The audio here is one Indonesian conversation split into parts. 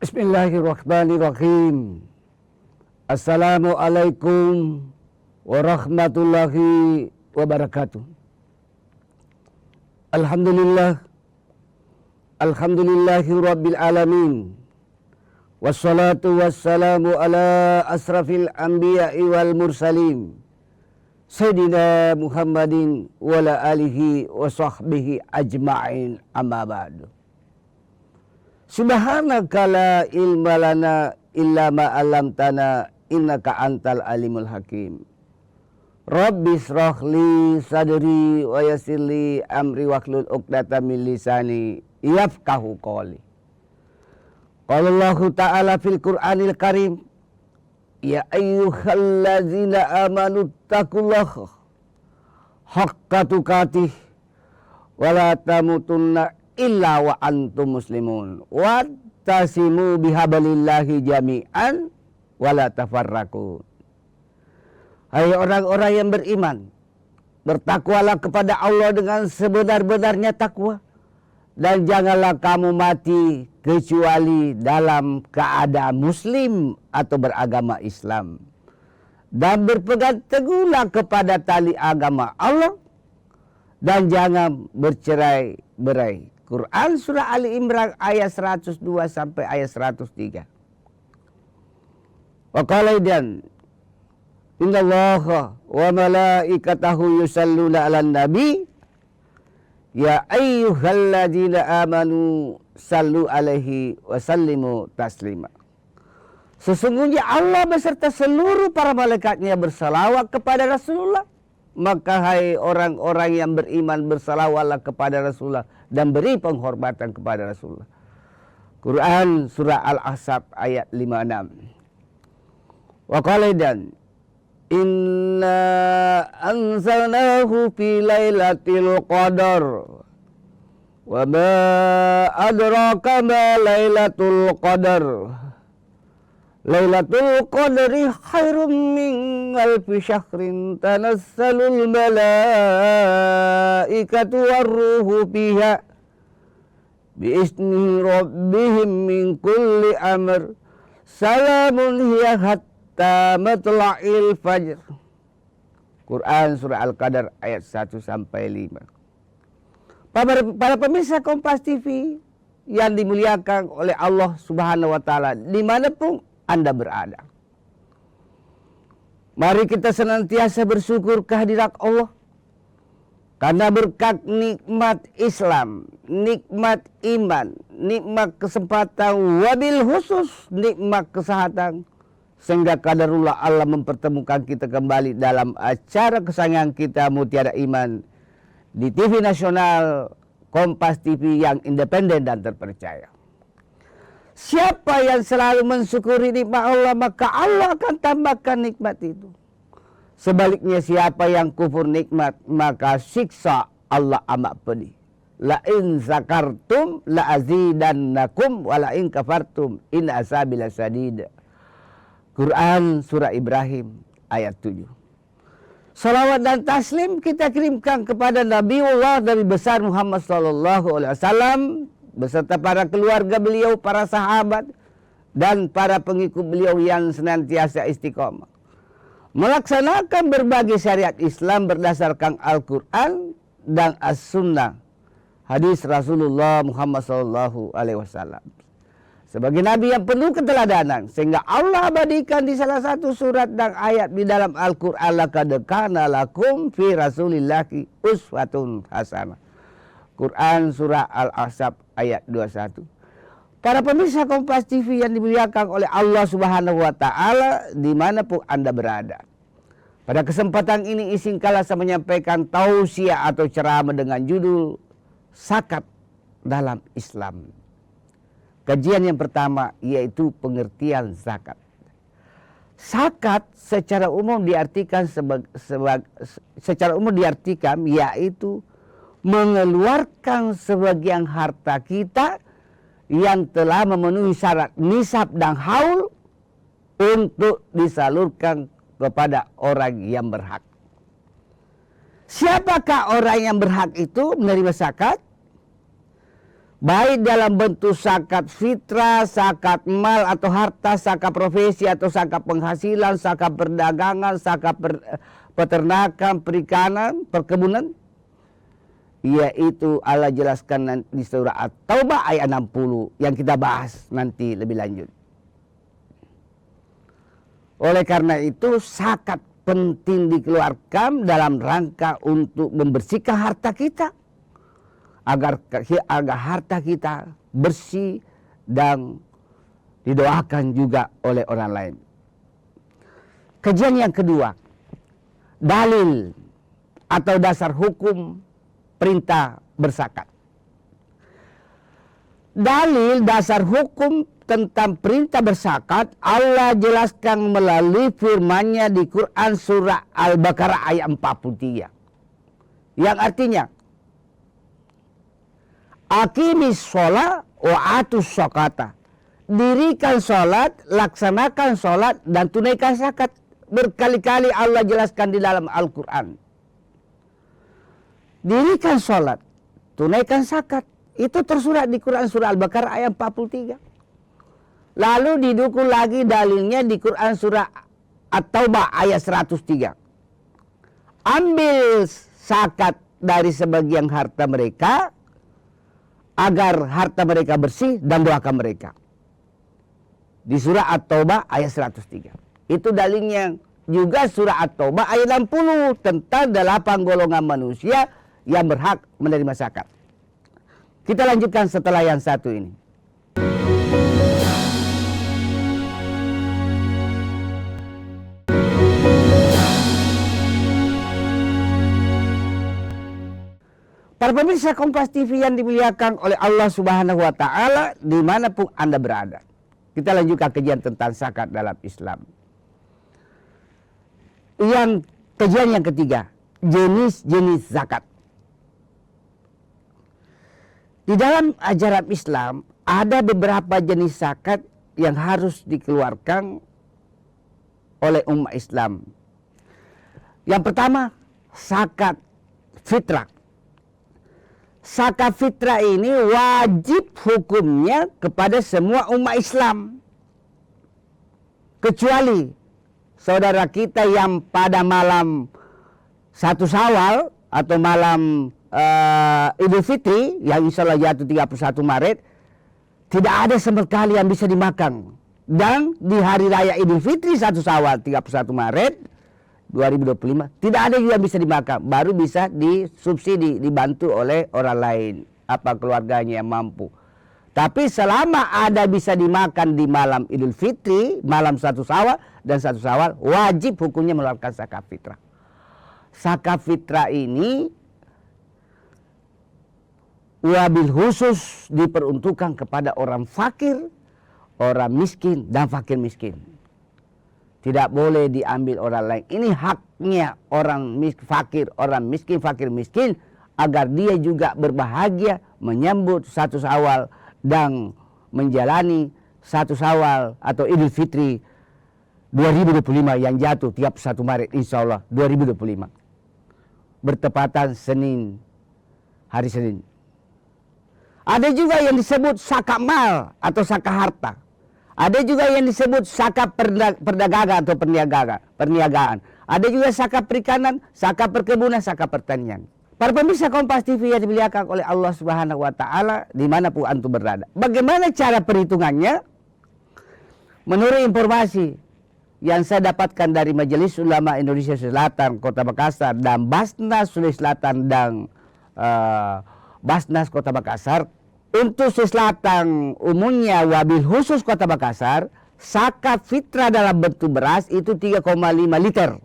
Bismillahirrahmanirrahim. Assalamualaikum warahmatullahi wabarakatuh. Alhamdulillahi rabbil alamin. Wassalatu wassalamu ala asrafil anbiya'i wal mursalin, Sayyidina Muhammadin wa ala alihi wa sahbihi ajma'in, amma ba'du. Subhanaka la ilma lana illa ma 'allamtana innaka antal alimul hakim. Rabbi shrah li sadri wa yassir li amri wahlul 'uqdatam min lisani yafqahu qawli. Qala Allah Ta'ala fil Qur'anil Karim, ya ayyuhallazina amanu taqullaha haqqa tuqatih wa la tamutunna illa wa antum muslimun wattasimu bihablillahi jami'an wa la tafarraqu. Hai orang-orang yang beriman, bertakwalah kepada Allah dengan sebenar-benarnya takwa, dan janganlah kamu mati kecuali dalam keadaan muslim atau beragama Islam, dan berpegang teguhlah kepada tali agama Allah, dan jangan bercerai-berai. Quran surah Ali Imran ayat 102 sampai ayat 103. Wa qala idan innallaha wa malaikatahu yusalluna 'alan nabi ya ayyuhalladzina amanu sallu alaihi wa sallimu taslima. Sesungguhnya Allah beserta seluruh para malaikatnya bersalawat kepada Rasulullah. Maka hai orang-orang yang beriman, bersalawatlah kepada Rasulullah dan beri penghormatan kepada Rasulullah. Quran surah Al-Ahzab ayat 56. Wa qala dan inna anzalnahu fi lailatul qadar wa ma adraka ma lailatul qadar. Lailatul qadri khairum min alfi syahrin tanassalul malaikatu warruhu fiha biizni rabbihim min kulli amr salamun hiya hatta matla'il fajr. Quran surah Al-Qadar ayat 1 sampai 5. Para pemirsa Kompas TV yang dimuliakan oleh Allah Subhanahu wa taala dimanapun Anda berada, mari kita senantiasa bersyukur kehadirat Allah, karena berkat nikmat Islam, nikmat iman, nikmat kesempatan, wabil khusus nikmat kesehatan, sehingga qadarullah Allah mempertemukan kita kembali dalam acara kesayangan kita Mutiara Iman di TV nasional Kompas TV yang independen dan terpercaya. Siapa yang selalu mensyukuri nikmat Allah, maka Allah akan tambahkan nikmat itu. Sebaliknya siapa yang kufur nikmat, maka siksa Allah amat pedih. La in zakartum la azidannakum wa la in kafartum in azabi lasadid. Quran surah Ibrahim ayat 7. Salawat dan taslim kita kirimkan kepada Nabiullah Nabi besar Muhammad sallallahu alaihi wasallam beserta para keluarga beliau, para sahabat, dan para pengikut beliau yang senantiasa istiqomah melaksanakan berbagai syariat Islam berdasarkan Al-Quran dan As-Sunnah, hadis Rasulullah Muhammad sallallahu alaihi wasallam sebagai Nabi yang penuh keteladanan, sehingga Allah abadikan di salah satu surat dan ayat di dalam Al-Quran, laqad kana lakum fi rasulillahi uswatun hasanah. Quran surah Al-Ahzab ayat 21. Para pemirsa Kompas TV yang dimuliakan oleh Allah Subhanahu wa taala dimanapun Anda berada, pada kesempatan ini izinkanlah saya menyampaikan tausiah atau ceramah dengan judul Zakat dalam Islam. Kajian yang pertama yaitu pengertian zakat. Zakat secara umum diartikan yaitu mengeluarkan sebagian harta kita yang telah memenuhi syarat nisab dan haul untuk disalurkan kepada orang yang berhak. Siapakah orang yang berhak itu menerima zakat? baik dalam bentuk zakat fitrah, zakat mal atau harta, zakat profesi atau zakat penghasilan, zakat perdagangan, zakat peternakan, perikanan, perkebunan. Yaitu Allah jelaskan di surah At-Taubah ayat 60 yang kita bahas nanti lebih lanjut. Oleh karena itu zakat penting dikeluarkan dalam rangka untuk membersihkan harta kita, agar harta kita bersih dan didoakan juga oleh orang lain. Kajian yang kedua, dalil atau dasar hukum perintah berzakat. Dalil dasar hukum tentang perintah berzakat Allah jelaskan melalui firman-Nya di Quran surah Al-Baqarah ayat 43. Yang artinya, Aqimis sholat wa atus zakata. Dirikan sholat, laksanakan sholat, dan tunaikan zakat. Berkali-kali Allah jelaskan di dalam Al-Quran. Dirikan sholat, tunaikan zakat. Itu tersurat di Quran surah Al-Baqarah ayat 43. Lalu didukung lagi dalilnya di Quran surah At-Taubah ayat 103. Ambil zakat dari sebagian harta mereka, agar harta mereka bersih dan doakan mereka. Di surah At-Taubah ayat 103. Itu dalilnya juga surah At-Taubah ayat 60 tentang 8 golongan manusia yang berhak menerima zakat. Kita lanjutkan setelah yang satu ini. Para pemirsa Kompas TV yang dimuliakan oleh Allah Subhanahu wa Ta'ala, dimanapun Anda berada. Kita lanjutkan kajian tentang zakat dalam Islam. Kajian yang ketiga, jenis-jenis zakat. Di dalam ajaran Islam ada beberapa jenis zakat yang harus dikeluarkan oleh umat Islam. Yang pertama, zakat fitrah. Zakat fitrah ini wajib hukumnya kepada semua umat Islam. Kecuali saudara kita yang pada malam 1 Syawal atau malam Idul Fitri yang insya Allah jatuh 31 Maret, tidak ada sama sekali yang bisa dimakan. Dan di hari raya Idul Fitri 1 Syawal 31 Maret 2025 tidak ada juga yang bisa dimakan, baru bisa disubsidi, dibantu oleh orang lain, apa keluarganya yang mampu. Tapi selama ada bisa dimakan di malam Idul Fitri, malam 1 Syawal dan 1 Syawal, wajib hukumnya mengeluarkan zakat fitrah. Zakat fitrah ini wabil khusus diperuntukkan kepada orang fakir, orang miskin, dan fakir miskin. Tidak boleh diambil orang lain. Ini haknya orang fakir, orang miskin, fakir miskin, agar dia juga berbahagia menyambut 1 Syawal dan menjalani 1 Syawal atau Idul Fitri 2025 yang jatuh 31 Maret insya Allah 2025. Bertepatan Senin, hari Senin. Ada juga yang disebut zakat mal atau zakat harta. Ada juga yang disebut zakat perdagangan atau perniagaan. Ada juga zakat perikanan, zakat perkebunan, zakat pertanian. Para pemirsa Kompas TV yang dimuliakan oleh Allah Subhanahu wa Ta'ala, dimanapun antum berada. Bagaimana cara perhitungannya? Menurut informasi yang saya dapatkan dari Majelis Ulama Indonesia Selatan Kota Makassar dan Basnas Sulawesi Selatan dan Basnas Kota Makassar, untuk Sulawesi Selatan umumnya wabil khusus Kota Makassar, zakat fitrah dalam bentuk beras itu 3,5 liter.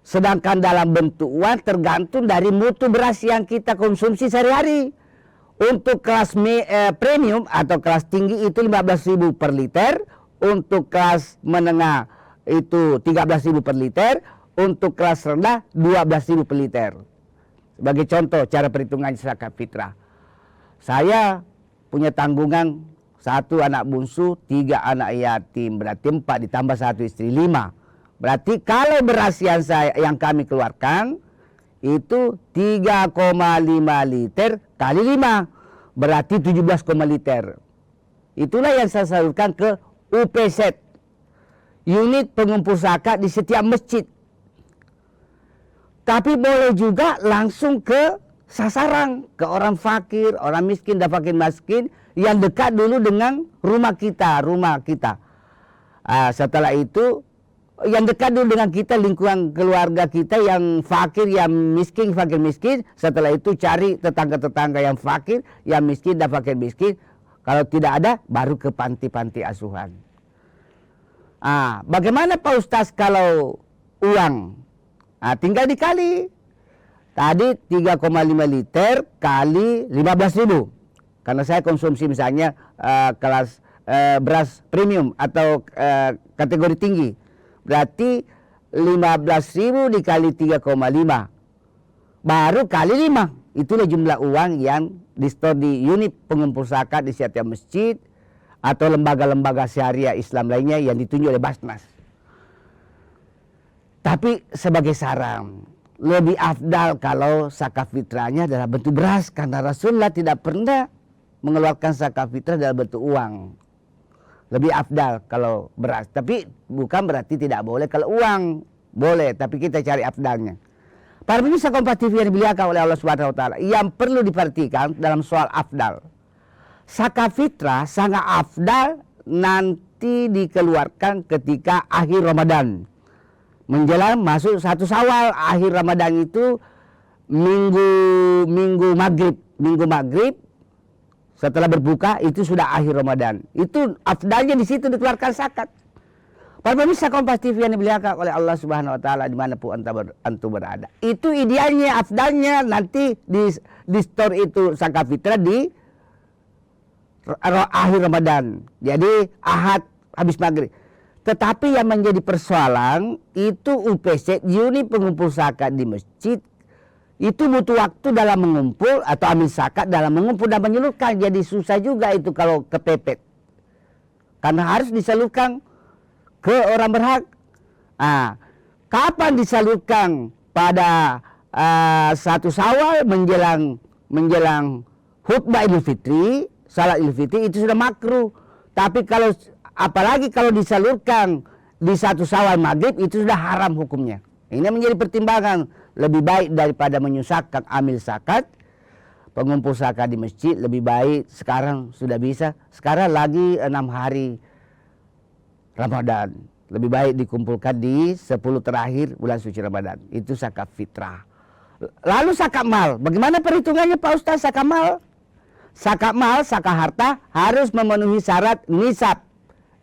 Sedangkan dalam bentuk uang tergantung dari mutu beras yang kita konsumsi sehari-hari. Untuk kelas premium atau kelas tinggi itu 15.000 per liter. Untuk kelas menengah itu 13.000 per liter. Untuk kelas rendah 12.000 per liter. Sebagai contoh cara perhitungan zakat fitrah. Saya punya tanggungan 1 anak bungsu, 3 anak yatim. Berarti 4 ditambah 1 istri 5. Berarti kalau beras yang kami keluarkan itu 3,5 liter kali 5. berarti 17,5 liter. Itulah yang saya salurkan ke UPZ, unit pengumpul zakat di setiap masjid. Tapi boleh juga langsung ke sasaran, ke orang fakir, orang miskin dan fakir miskin yang dekat dulu dengan rumah kita. Setelah itu yang dekat dulu dengan kita, lingkungan keluarga kita yang fakir, yang miskin, fakir miskin. Setelah itu cari tetangga-tetangga yang fakir, yang miskin dan fakir miskin. Kalau tidak ada, baru ke panti-panti asuhan. Bagaimana Pak Ustaz kalau uang? Tinggal dikali. Tadi 3,5 liter kali 15.000. Karena saya konsumsi misalnya kelas beras premium atau kategori tinggi. Berarti 15.000 dikali 3,5. Baru kali 5. Itulah jumlah uang yang di-store di unit pengumpul zakat di setiap masjid atau lembaga-lembaga syariah Islam lainnya yang ditunjuk oleh Basnas. Tapi sebagai saran, lebih afdal kalau zakat fitrahnya dalam bentuk beras, karena Rasulullah tidak pernah mengeluarkan zakat fitrah dalam bentuk uang. Lebih afdal kalau beras, tapi bukan berarti tidak boleh kalau uang. Boleh, tapi kita cari afdalnya. Para pemirsa Kompas TV yang dimuliakan oleh Allah Subhanahu wa taala, yang perlu diperhatikan dalam soal afdal. Zakat fitrah sangat afdal nanti dikeluarkan ketika akhir Ramadan. Menjelang masuk 1 Syawal, akhir Ramadan itu minggu maghrib setelah berbuka itu sudah akhir Ramadan. Itu afdalnya di situ dikeluarkan zakat. Para pemirsa Kompas TV yang dimuliakan oleh Allah Subhanahu wa taala dimanapun antum berada. Itu idealnya, afdalnya nanti di store itu zakat fitrah di akhir Ramadan. Jadi Ahad habis maghrib. Tetapi yang menjadi persoalan itu UPZ, unit pengumpul zakat di masjid, itu butuh waktu dalam mengumpul atau ambil zakat dalam mengumpul dan menyalurkan. Jadi susah juga itu kalau kepepet. Karena harus disalurkan ke orang berhak. Kapan disalurkan? Pada 1 Syawal menjelang khutbah Idul Fitri, salat Idul Fitri itu sudah makruh. Tapi kalau apalagi kalau disalurkan di 1 Syawal maghrib itu sudah haram hukumnya. Ini menjadi pertimbangan. Lebih baik daripada menyusahkan amil zakat, pengumpul zakat di masjid, lebih baik sekarang sudah bisa. Sekarang lagi 6 hari Ramadan. Lebih baik dikumpulkan di 10 terakhir bulan suci Ramadan. Itu zakat fitrah. Lalu zakat mal. Bagaimana perhitungannya Pak Ustaz zakat mal? Zakat mal, zakat harta harus memenuhi syarat nisab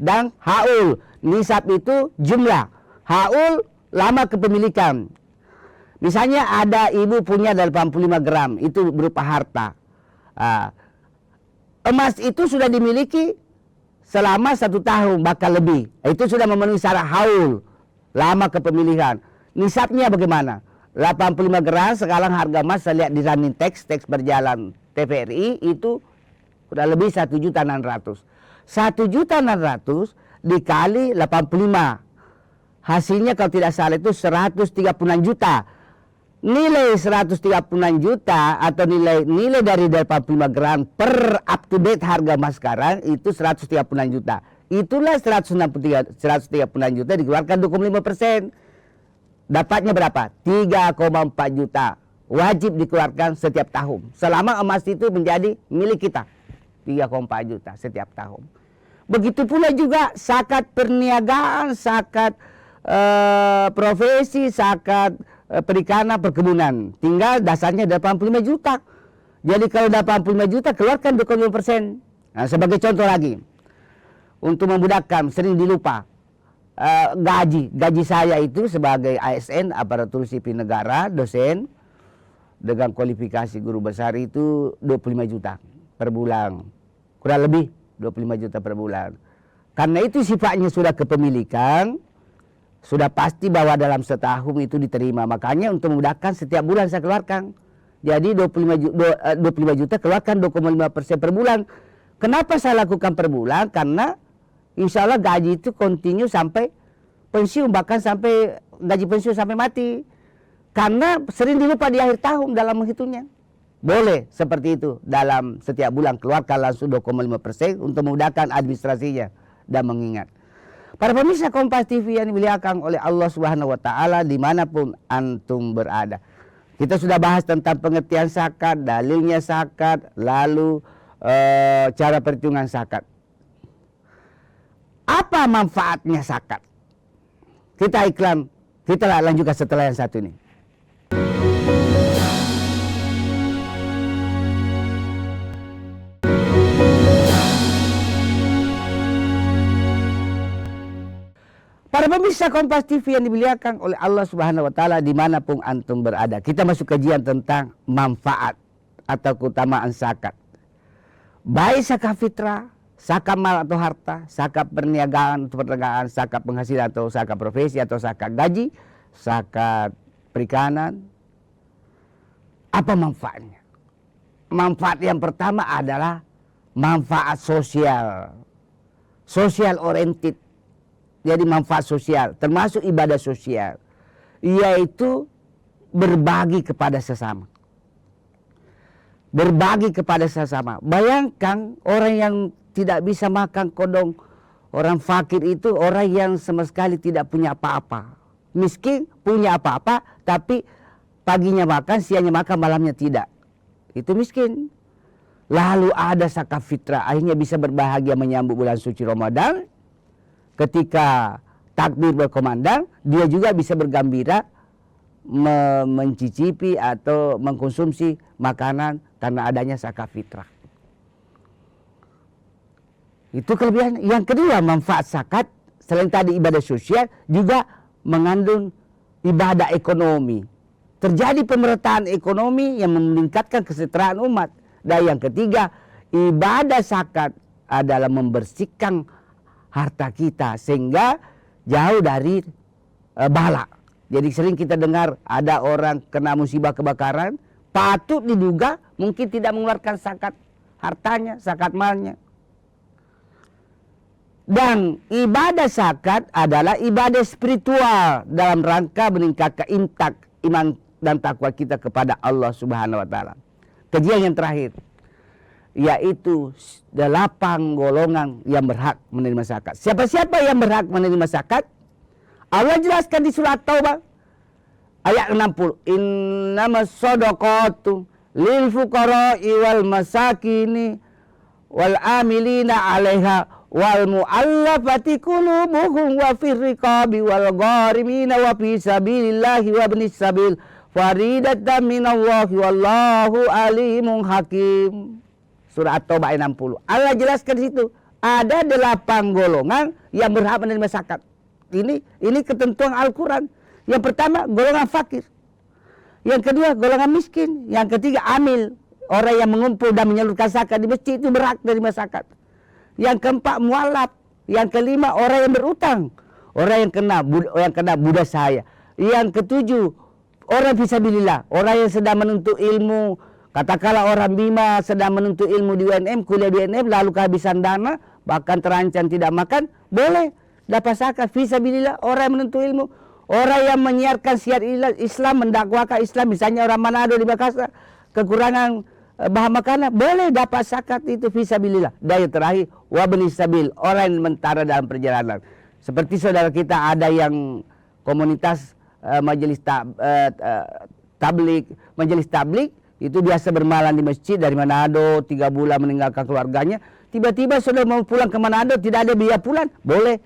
dan haul. Nisab itu jumlah, haul lama kepemilikan. Misalnya ada ibu punya 85 gram, itu berupa harta. Emas itu sudah dimiliki selama 1 tahun bahkan lebih. Itu sudah memenuhi syarat haul, lama kepemilikan. Nisabnya bagaimana? 85 gram sekarang harga emas saya lihat di running teks berjalan TVRI itu sudah lebih 1.600.000. 1.600.000 dikali 85. Hasilnya kalau tidak salah itu 136 juta. Nilai 136 juta atau nilai dari 85 gram per up to date harga emas sekarang itu 136 juta. Itulah 136 juta dikeluarkan 25%. Dapatnya berapa? 3,4 juta. Wajib dikeluarkan setiap tahun. Selama emas itu menjadi milik kita. 3,4 juta setiap tahun. Begitu pula juga zakat perniagaan, zakat profesi, zakat perikanan, perkebunan. Tinggal dasarnya 85 juta. Jadi kalau 85 juta keluarkan 25%. Nah, sebagai contoh lagi. Untuk memudahkan, sering dilupa. Gaji saya itu sebagai ASN, aparatur sipil negara, dosen, dengan kualifikasi guru besar itu 25 juta per bulan. Kurang lebih 25 juta per bulan. Karena itu sifatnya sudah kepemilikan, sudah pasti bahwa dalam setahun itu diterima. Makanya untuk memudahkan setiap bulan saya keluarkan. Jadi 25 juta keluarkan 2,5% per bulan. Kenapa saya lakukan per bulan? Karena insya Allah gaji itu kontinu sampai pensiun. Bahkan sampai gaji pensiun sampai mati. Karena sering dilupa di akhir tahun dalam menghitungnya. Boleh seperti itu, dalam setiap bulan keluarkan langsung 2,5% untuk memudahkan administrasinya dan mengingat. Para pemirsa Kompas TV yang dimuliakan oleh Allah Subhanahu wa taala dimanapun antum berada. Kita sudah bahas tentang pengertian zakat, dalilnya zakat, lalu cara perhitungan zakat. Apa manfaatnya zakat? Kita iklan, kita lanjutkan setelah yang satu ini. Para pemirsa Kompas TV yang dimuliakan oleh Allah Subhanahu wa taala dimanapun antum berada. Kita masuk kajian tentang manfaat atau keutamaan zakat. Baik zakat fitrah, zakat mal atau harta, zakat perniagaan atau perdagangan, zakat penghasilan atau zakat profesi atau zakat gaji, zakat perikanan. Apa manfaatnya? Manfaat yang pertama adalah manfaat sosial. Social oriented. Jadi manfaat sosial, termasuk ibadah sosial, yaitu berbagi kepada sesama. Berbagi kepada sesama. Bayangkan orang yang tidak bisa makan kodong, orang fakir itu orang yang sama sekali tidak punya apa-apa. Miskin punya apa-apa, tapi paginya makan, siangnya makan, malamnya tidak. Itu miskin. Lalu ada zakat fitrah, akhirnya bisa berbahagia menyambut bulan suci Ramadan. Ketika takbir berkumandang, dia juga bisa bergembira mencicipi atau mengkonsumsi makanan karena adanya zakat fitrah. Itu kelebihan. Yang kedua, manfaat zakat selain tadi ibadah sosial juga mengandung ibadah ekonomi. Terjadi pemerataan ekonomi yang meningkatkan kesejahteraan umat. Dan yang ketiga, ibadah zakat adalah membersihkan harta kita sehingga jauh dari bala. Jadi sering kita dengar ada orang kena musibah kebakaran, patut diduga mungkin tidak mengeluarkan zakat hartanya, zakat malnya. Dan ibadah zakat adalah ibadah spiritual dalam rangka meningkatkan iman dan takwa kita kepada Allah Subhanahu wa taala. Kajian yang terakhir, yaitu 8 golongan yang berhak menerima zakat. Siapa-siapa yang berhak menerima zakat? Allah jelaskan di surat Taubah ayat 60. Innamas shadaqatu lil fuqara'i wal masakini wal amilina 'alaiha wal mu'allafati qulubuhum wa fir riqabi wal gharimina wa fi sabilillahi wa ibnis sabil faridatan minallahi wallahu alimun hakim. Surah At-Taubah ayat 60. Allah jelaskan di situ ada 8 golongan yang berhak menerima zakat. Ini ketentuan Al-Quran. Yang pertama golongan fakir. Yang kedua golongan miskin. Yang ketiga amil, orang yang mengumpul dan menyalurkan zakat di masjid itu berhak menerima zakat. Yang keempat mualaf. Yang kelima orang yang berutang, orang yang kena budak saya. Yang ketujuh orang fisabilillah, orang yang sedang menuntut ilmu. Katakanlah orang Bima sedang menuntut ilmu di UNM, kuliah di UNM, lalu kehabisan dana, bahkan terancam tidak makan, boleh dapat zakat. Fisabilillah, orang yang menuntut ilmu, orang yang menyiarkan syiar Islam, mendakwakan Islam, misalnya orang Manado di Makassar, kekurangan bahan makanan, boleh dapat zakat itu fisabilillah. Dan yang terakhir, wabnis sabil, orang yang mentara dalam perjalanan. Seperti saudara kita ada yang komunitas majelis tablik, itu biasa bermalam di masjid dari Manado, 3 bulan meninggalkan keluarganya. Tiba-tiba sudah mau pulang ke Manado, tidak ada biaya pulang, boleh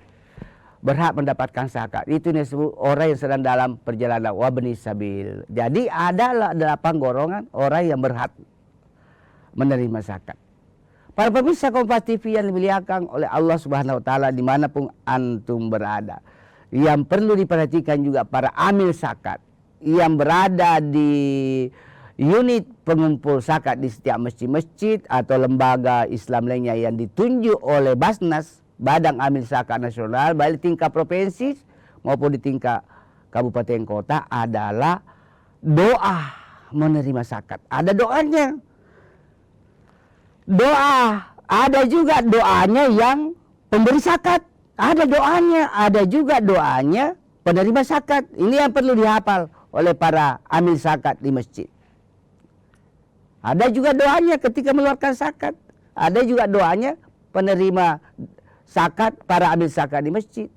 berhak mendapatkan zakat. Itu disebut orang yang sedang dalam perjalanan wabnis sabil. Jadi ada 8 golongan orang yang berhak menerima zakat. Para pemirsa Kompas TV yang dimuliakan oleh Allah Subhanahu wa taala dimanapun antum berada. Yang perlu diperhatikan juga para amil zakat yang berada di unit pengumpul zakat di setiap masjid-masjid atau lembaga Islam lainnya yang ditunjuk oleh Basnas, Badan Amil Zakat Nasional, baik di tingkat provinsi maupun di tingkat kabupaten kota, adalah doa menerima zakat. Ada doanya. Doa, ada juga doanya yang pemberi zakat. Ada doanya, ada juga doanya penerima zakat. Ini yang perlu dihafal oleh para amil zakat di masjid. Ada juga doanya ketika mengeluarkan zakat. Ada juga doanya penerima zakat, para amil zakat di masjid,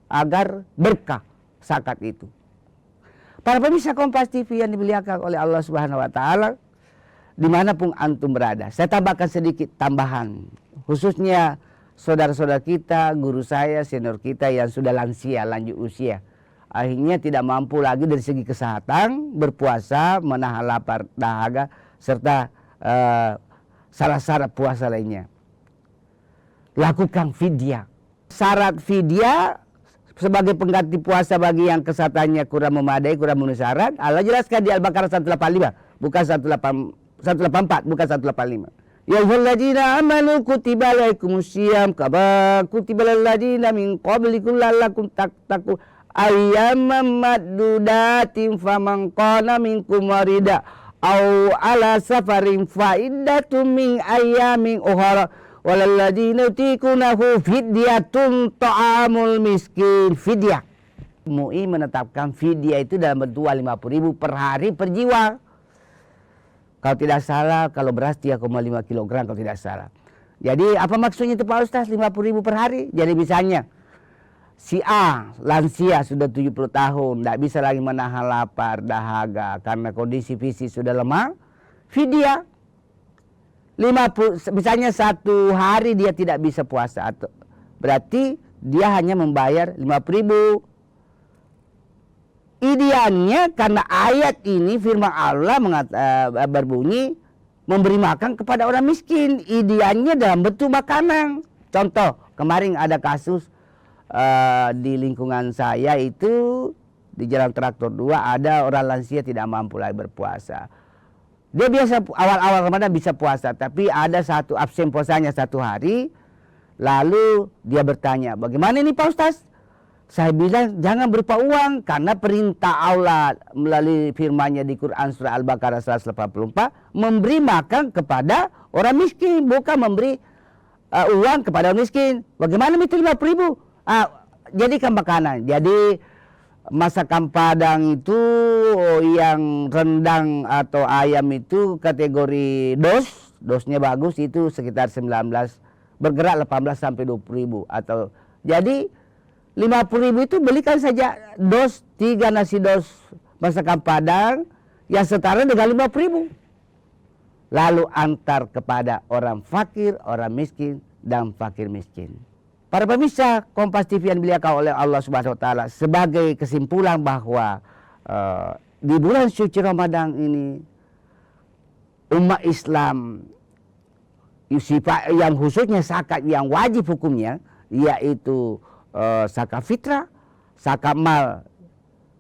agar berkah zakat itu. Para pemirsa Kompas TV yang dimuliakan oleh Allah Subhanahu wa taala, dimanapun antum berada, saya tambahkan sedikit tambahan, khususnya saudara-saudara kita, guru saya, senior kita yang sudah lansia, lanjut usia, akhirnya tidak mampu lagi dari segi kesehatan, berpuasa, menahan lapar, dahaga, serta syarat-syarat puasa lainnya. Lakukan fidyah. Syarat fidyah sebagai pengganti puasa bagi yang kesehatannya kurang memadai, kurang memenuhi syarat. Allah jelaskan di Al-Baqarah 185, bukan 184, bukan 185. Ya ayyuhalladzina amanu kutiba alaikumusiyam kama kutiba alal ladzina min qablikum la'allakum tattaqun ayyaman maddudatin faman qana minkum marida aw ala safarin fa iddatun min ayyamin ukhra walalladzina yutiqunahu fidyatun ta'amul miskin. Fidyah, MUI menetapkan fidyah itu dalam bentuk 50.000 per hari per jiwa. Kalau tidak salah, kalau beras 3,5 kg kalau tidak salah. Jadi apa maksudnya itu Pak Ustaz, 50.000 per hari? Jadi misalnya si A lansia sudah 70 tahun, tidak bisa lagi menahan lapar, dahaga karena kondisi fisik sudah lemah, fidyah 50, misalnya satu hari dia tidak bisa puasa, atau berarti dia hanya membayar 50.000. Idealnya karena ayat ini firman Allah berbunyi memberi makan kepada orang miskin. Idealnya dalam bentuk makanan. Contoh, kemarin ada kasus di lingkungan saya itu di Jalan Traktor 2 ada orang lansia tidak mampu lagi berpuasa. Dia biasa awal-awal Ramadan bisa puasa, tapi ada satu absen puasanya 1 hari. Lalu dia bertanya, bagaimana ini Pak Ustaz? Saya bilang jangan berupa uang, karena perintah Allah melalui firman-Nya di Quran surah Al-Baqarah 184 memberi makan kepada orang miskin, bukan memberi uang kepada orang miskin. Bagaimana itu 50.000? Jadikan makanan. Jadi masakan Padang itu yang rendang atau ayam itu kategori dosnya bagus, itu sekitar 19, bergerak 18 sampai 20.000 atau jadi 50.000 itu belikan saja 3 nasi dos masakan Padang yang setara dengan 50.000. Lalu antar kepada orang fakir, orang miskin, dan fakir miskin. Para pemirsa Kompas TV yang dimuliakan oleh Allah Subhanahu wa taala, sebagai kesimpulan bahwa di bulan suci Ramadan ini umat Islam yang khususnya zakat yang wajib hukumnya, yaitu zakat fitrah, zakat mal,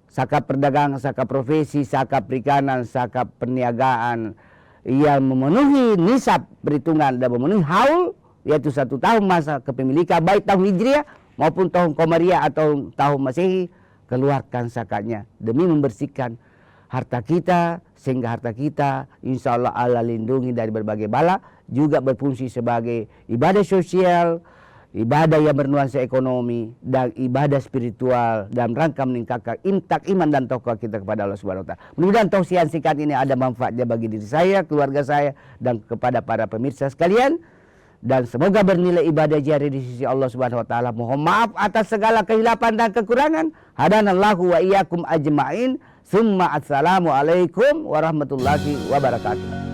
zakat perdagangan, zakat profesi, zakat perikanan, zakat perniagaan yang memenuhi nisab perhitungan dan memenuhi haul, yaitu 1 tahun masa kepemilikan baik tahun Hijriah maupun tahun Qamariyah atau tahun Masehi, keluarkan zakatnya demi membersihkan harta kita, sehingga harta kita insya Allah Allah lindungi dari berbagai bala, juga berfungsi sebagai ibadah sosial, ibadah yang bernuansa ekonomi, dan ibadah spiritual dalam rangka meningkatkan iman dan takwa kita kepada Allah Subhanahu wa taala. Mudah-mudahan tausiah singkat ini ada manfaatnya bagi diri saya, keluarga saya, dan kepada para pemirsa sekalian. Dan semoga bernilai ibadah jari di sisi Allah Subhanahu wa taala. Mohon maaf atas segala kehilapan dan kekurangan. Hadanallahu wa iyyakum ajma'in. Summa assalamualaikum warahmatullahi wabarakatuh.